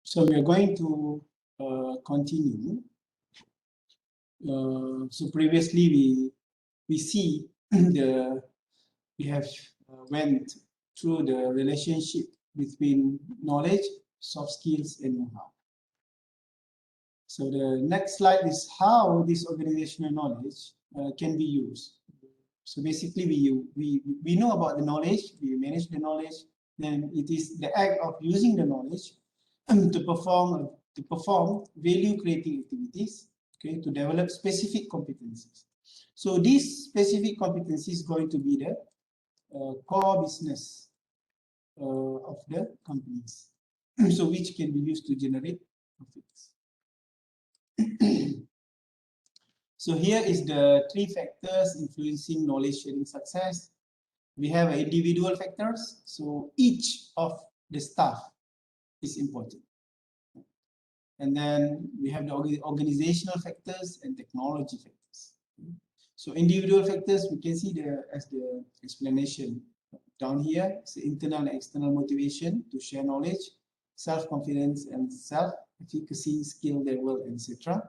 So we are going to continue. So previously we see we have went through the relationship between knowledge, soft skills, and know-how. So the next slide is how this organizational knowledge can be used. So basically, we know about the knowledge, we manage the knowledge. Then it is the act of using the knowledge to perform value-creating activities, okay, to develop specific competencies. So these specific competencies is going to be the core business of the companies, so which can be used to generate profits. So here is the 3 factors influencing knowledge sharing success. We have individual factors, so each of the staff is important. And then we have the organizational factors and technology factors. So individual factors, we can see as the explanation down here. It's the internal and external motivation to share knowledge, self-confidence and self-efficacy, skill level, etc.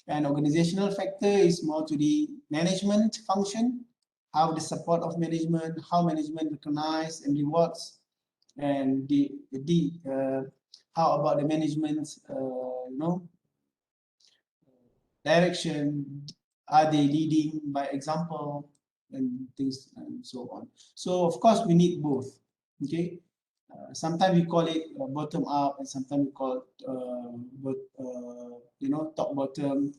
And organizational factor is more to the management function, how the support of management, how management recognize and rewards, and how about the management's direction. Are they leading by example and things and so on. So of course we need both. Okay, sometimes we call it bottom up, and sometimes we call it top bottom.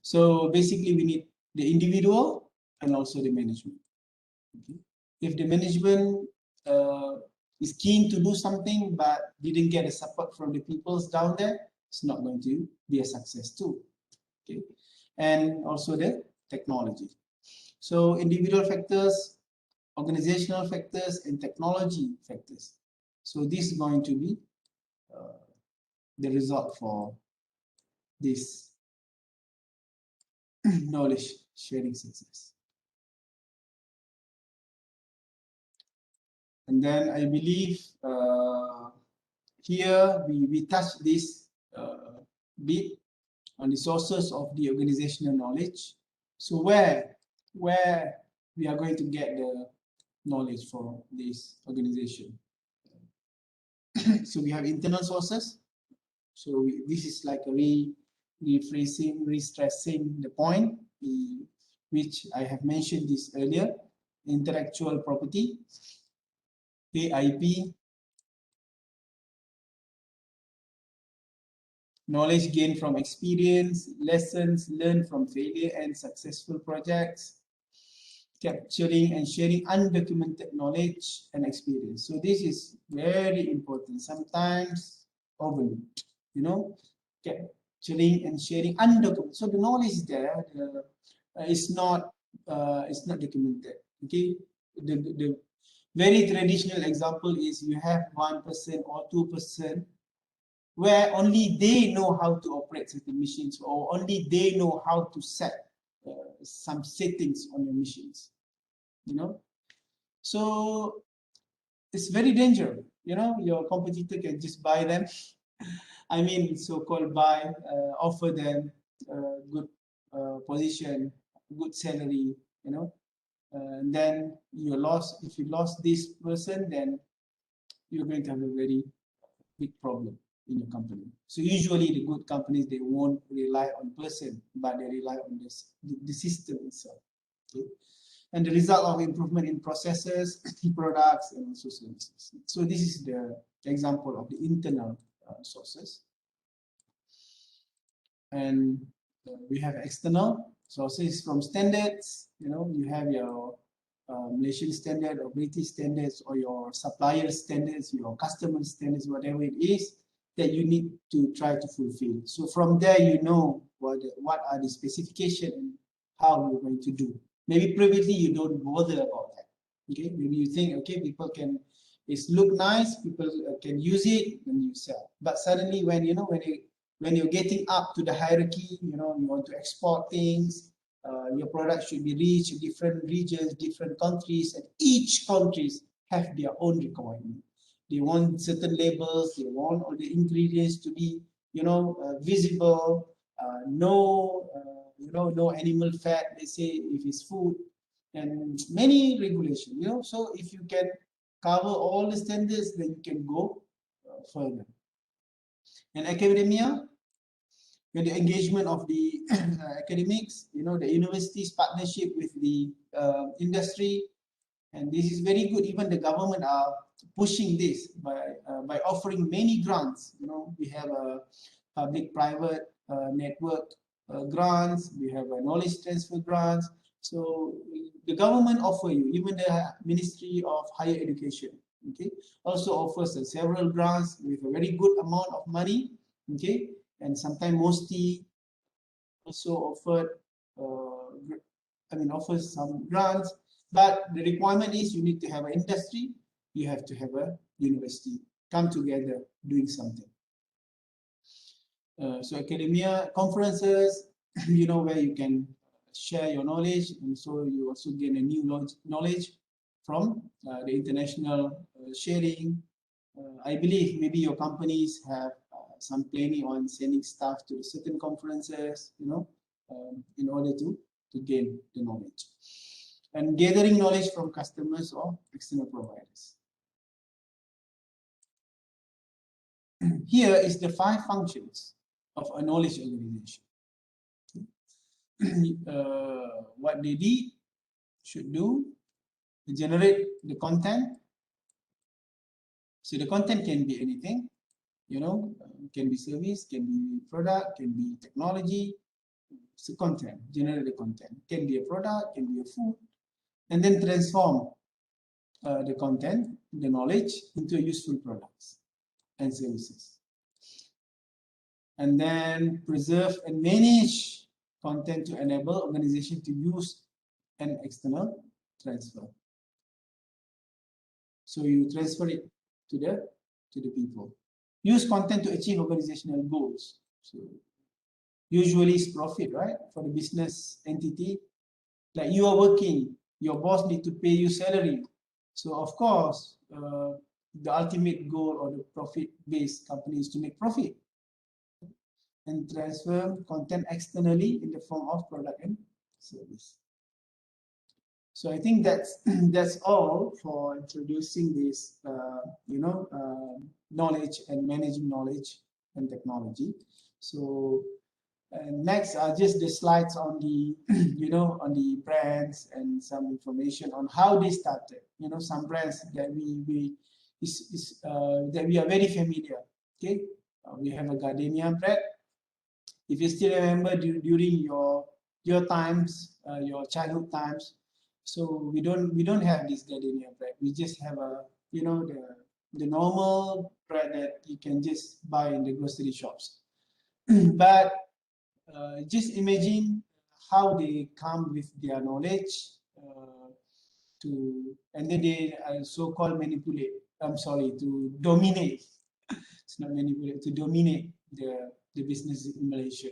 So basically we need the individual and also the management. Okay? If the management is keen to do something but didn't get the support from the peoples down there, it's not going to be a success too. Okay, and also the technology. So individual factors, organizational factors, and technology factors. So this is going to be the result for this knowledge sharing success. And then I believe here we touched this bit on the sources of the organizational knowledge. So where we are going to get the knowledge for this organization. So we have internal sources. So this is like a rephrasing, re-stressing the point, which I have mentioned this earlier. Intellectual property, IP, knowledge gained from experience, lessons learned from failure and successful projects, capturing and sharing undocumented knowledge and experience. So this is very important, sometimes overlooked, capturing and sharing undocumented. So the knowledge is there, it's not documented. Okay, the very traditional example is you have 1% or 2% where only they know how to operate certain machines, or only they know how to set some settings on your machines, So it's very dangerous, your competitor can just buy them. I mean, so-called buy, offer them good position, good salary, and then if you lost this person, then you're going to have a very big problem in your company. So usually the good companies, they won't rely on person, but they rely on the system itself. Okay? And the result of improvement in processes, products, and also services. So this is the example of the internal sources. And we have external sources from standards. You have your Malaysian standard or British standards, or your supplier standards, your customer standards, whatever it is that you need to try to fulfill. So from there, what are the specifications and how you're going to do. Maybe previously you don't bother about that. Okay, maybe you think, okay, it's look nice, people can use it, and you sell. But suddenly, when you're getting up to the hierarchy, you want to export things. Your product should be reached different regions, different countries, and each countries have their own requirement. They want certain labels. They want all the ingredients to be, visible. No animal fat. They say if it's food, and many regulations. So if you can cover all the standards, then you can go further. And academia, with the engagement of the academics, the university's partnership with the industry, and this is very good. Even the government are pushing this by offering many grants. We have a public-private network grants. We have a knowledge transfer grants. So the government offer you, even the Ministry of Higher Education, okay, also offers several grants with a very good amount of money, okay, and sometimes mostly also offered, offers some grants, but the requirement is you need to have an industry, you have to have a university, come together doing something. So academia, conferences, where you can share your knowledge, and so you also gain a new knowledge from the international sharing. I believe maybe your companies have some planning on sending staff to certain conferences, in order to gain the knowledge. And gathering knowledge from customers or external providers. Here is the 5 functions of a knowledge organization. What they should do, generate the content. So the content can be anything, can be service, can be product, can be technology. So content, generate the content. Can be a product, can be a food, and then transform the content, the knowledge, into useful products and services. And then preserve and manage content to enable organization to use an external transfer. So you transfer it to the people. Use content to achieve organizational goals. So usually it's profit, right? For the business entity, like you are working, your boss need to pay you salary. So of course, the ultimate goal of the profit-based company is to make profit and transfer content externally in the form of product and service. So I think that's all for introducing this, knowledge and managing knowledge and technology. So next are just the slides on the, on the brands and some information on how they started. Some brands that we are very familiar. Okay, we have a Gardenia bread. If you still remember during your times, your childhood times, so we don't have this Gardenia bread. We just have a the normal bread that you can just buy in the grocery shops. But just imagine how they come with their knowledge and then they so-called manipulate. I'm sorry, to dominate. It's not manipulate, to dominate the business in Malaysia.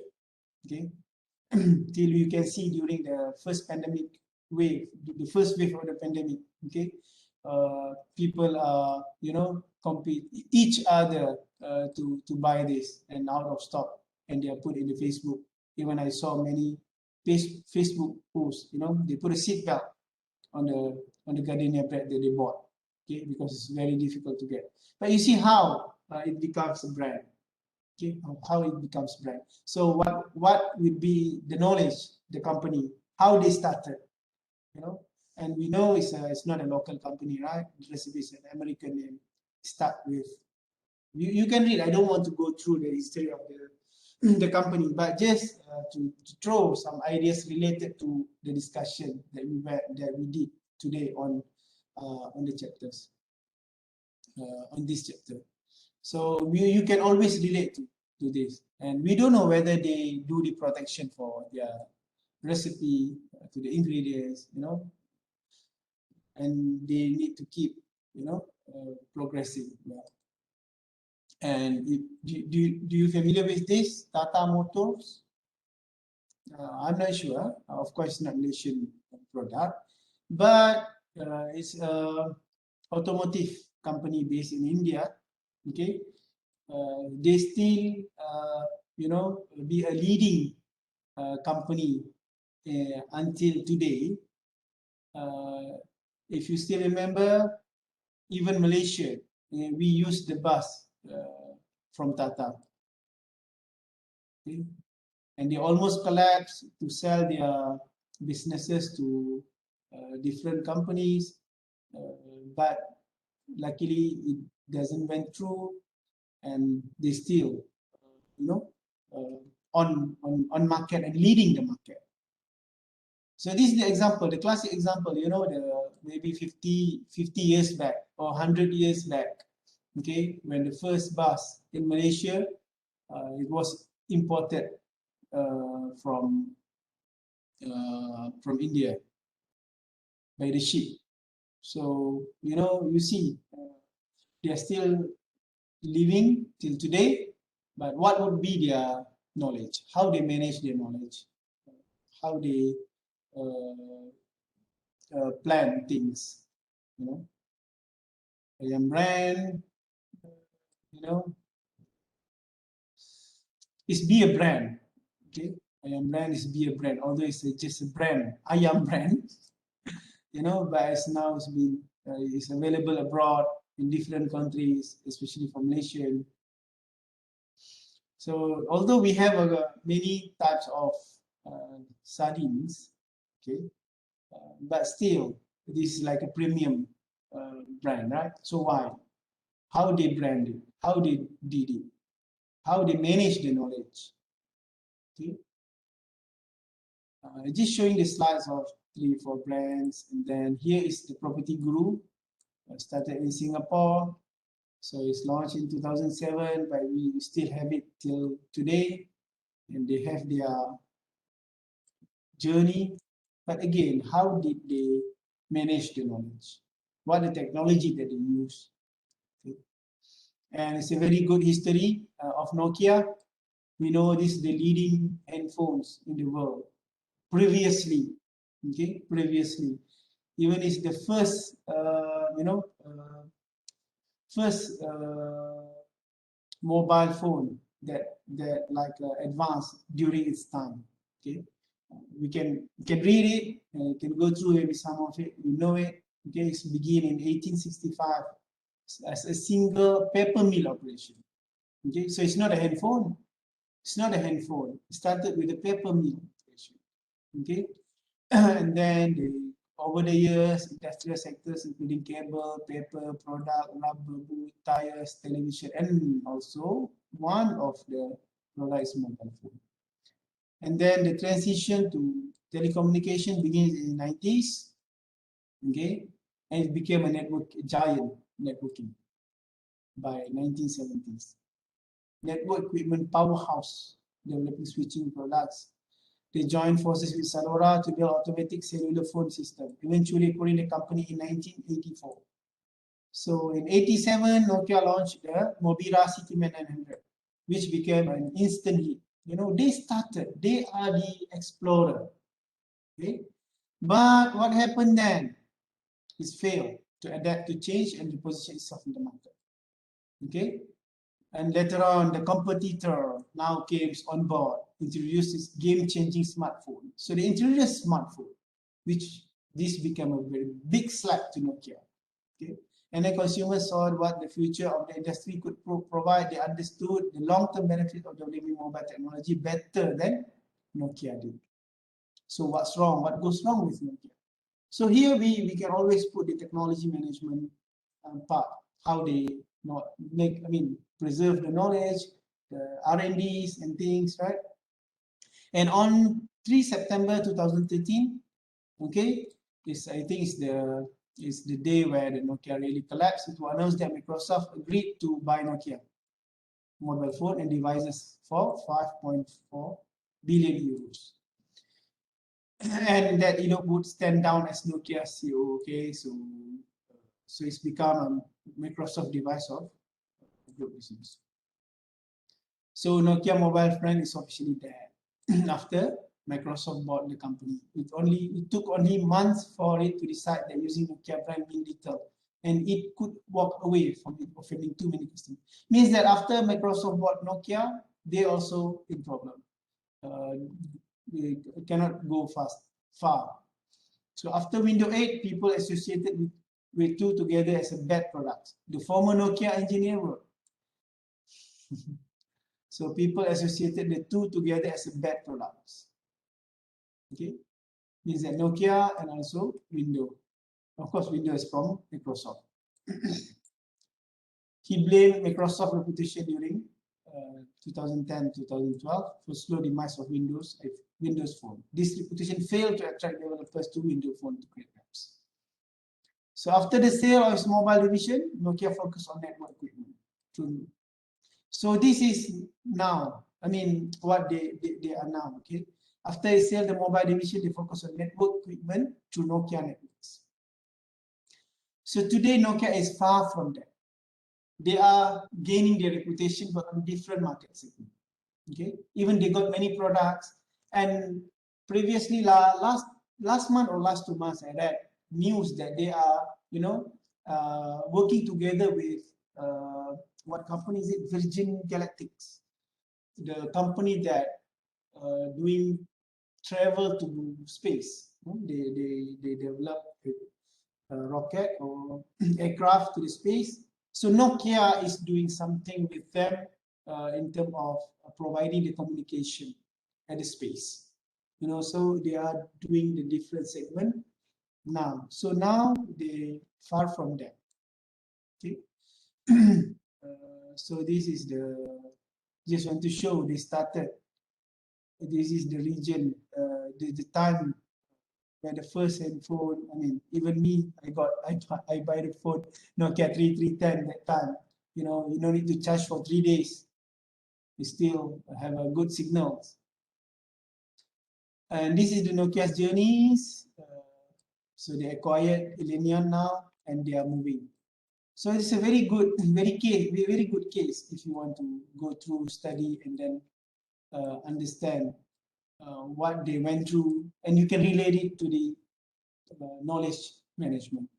Okay, till you can see during the first pandemic wave, the first wave of the pandemic. Okay, people are compete each other to buy this and out of stock, and they are put in the Facebook. Even I saw many Facebook posts. They put a seatbelt on the Gardenia bread that they bought. Okay, because it's very difficult to get. But you see how it becomes a brand. Okay, how it becomes brand. So what would be the knowledge, the company, how they started, and we know it's not a local company, right? The recipe is an American name. Start with you can read. I don't want to go through the history of the company, but just to throw some ideas related to the discussion that we did today on the chapters, on this chapter. So you can always relate to this, and we don't know whether they do the protection for their recipe, to the ingredients, and they need to keep, progressing. And do you familiar with this Tata Motors? I'm not sure. Of course, not Malaysian product, but it's a automotive company based in India, okay, they still, be a leading company until today. If you still remember, even Malaysia, we use the bus from Tata. Okay? And they almost collapsed to sell their businesses to different companies, but luckily it doesn't went through, and they still, on market and leading the market. So this is the example, the classic example, the maybe 50 years back or 100 years back, okay, when the first bus in Malaysia, it was imported from India by the ship. So, you see, they are still living till today, but what would be their knowledge? How they manage their knowledge? How they plan things? Ayam brand, is be a brand. Okay, Ayam brand is be a brand, although it's just a brand, Ayam brand. But as now it's been it's available abroad in different countries, especially for Malaysia. So although we have many types of sardines, okay, but still this is like a premium brand, right? So why? How they brand it? How they did it? How they manage the knowledge? Okay. Just showing the slides of 3-4 brands, and then here is the Property Guru. Started in Singapore, so it's launched in 2007, but we still have it till today, and they have their journey. But again, how did they manage the knowledge? What the technology that they use? Okay. And it's a very good history of Nokia. We know this is the leading handphones in the world. Previously, okay, even it's the first, mobile phone that like advanced during its time. Okay, we can read it, and can go through maybe some of it. We know it. Okay, it's begin in 1865 as a single paper mill operation. Okay, so it's not a handphone. It's not a handphone. It started with a paper mill operation. Okay, and then over the years, industrial sectors including cable, paper, product, rubber, boot, tires, television, and also one of the products is mobile phone. And then the transition to telecommunication begins in the 90s, okay, and it became a giant networking by 1970s. Network equipment powerhouse, developing switching products. They joined forces with Salora to build automatic cellular phone system, eventually putting the company in 1984. So in 87, Nokia launched the Mobira CityMan 900, which became an instant hit. They are the explorer. Okay? But what happened then? It failed to adapt to change and reposition itself in the market. Okay? And later on, the competitor now came on board, introduced this game-changing smartphone. So they introduced a smartphone, which this became a very big slap to Nokia. Okay? And then consumers saw what the future of the industry could provide. They understood the long-term benefit of developing mobile technology better than Nokia did. So what's wrong? What goes wrong with Nokia? So here we can always put the technology management part, how they preserve the knowledge, the R&Ds and things, right? And on 3 September 2013, okay, I think is the day where the Nokia really collapsed. It was announced that Microsoft agreed to buy Nokia mobile phone and devices for 5.4 billion euros. And that would stand down as Nokia CEO. Okay, so it's become a Microsoft device of group business. So Nokia mobile phone is officially dead after Microsoft bought the company. It took only months for it to decide that using Nokia brand means little, and it could walk away from it offending too many customers. Means that after Microsoft bought Nokia, they also in problem. They cannot go far. So after Windows 8, people associated with two together as a bad product. The former Nokia engineer wrote. So people associated the two together as a bad products. Okay, means that Nokia and also Windows. Of course, Windows is from Microsoft. He blamed Microsoft's reputation during 2010-2012 for slow demise of Windows Phone. This reputation failed to attract developers to Windows Phone to create apps. So after the sale of its mobile division, Nokia focused on network equipment. So this is now, I mean, what they are now, okay? After they sell the mobile division, they focus on network equipment to Nokia networks. So today, Nokia is far from that. They are gaining their reputation, but on different market segments. Okay, even they got many products. And previously, last month or last 2 months, I read news that they are, working together with what company is it? Virgin Galactics, the company that doing travel to space. They develop a rocket or aircraft to the space. So Nokia is doing something with them in terms of providing the communication at the space. So they are doing the different segment now. So now they far from that. Okay. So this is just want to show they started. This is the region, the time where the first handphone. I mean, even me, I buy the phone Nokia 3310 that time. You don't need to charge for 3 days. You still have a good signals. And this is the Nokia's journeys. So they acquired Illenion now, and they are moving. So it's a very good case if you want to go through, study, and then understand what they went through, and you can relate it to the knowledge management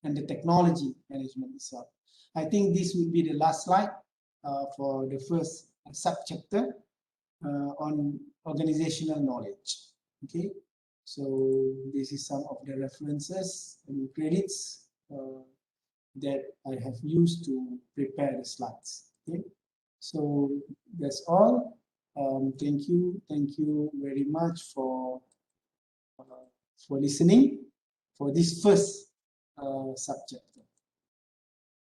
and the technology management itself. I think this will be the last slide for the first subchapter on organizational knowledge. Okay, so this is some of the references and credits that I have used to prepare the slides. Okay, so that's all. Thank you very much for listening for this first subject.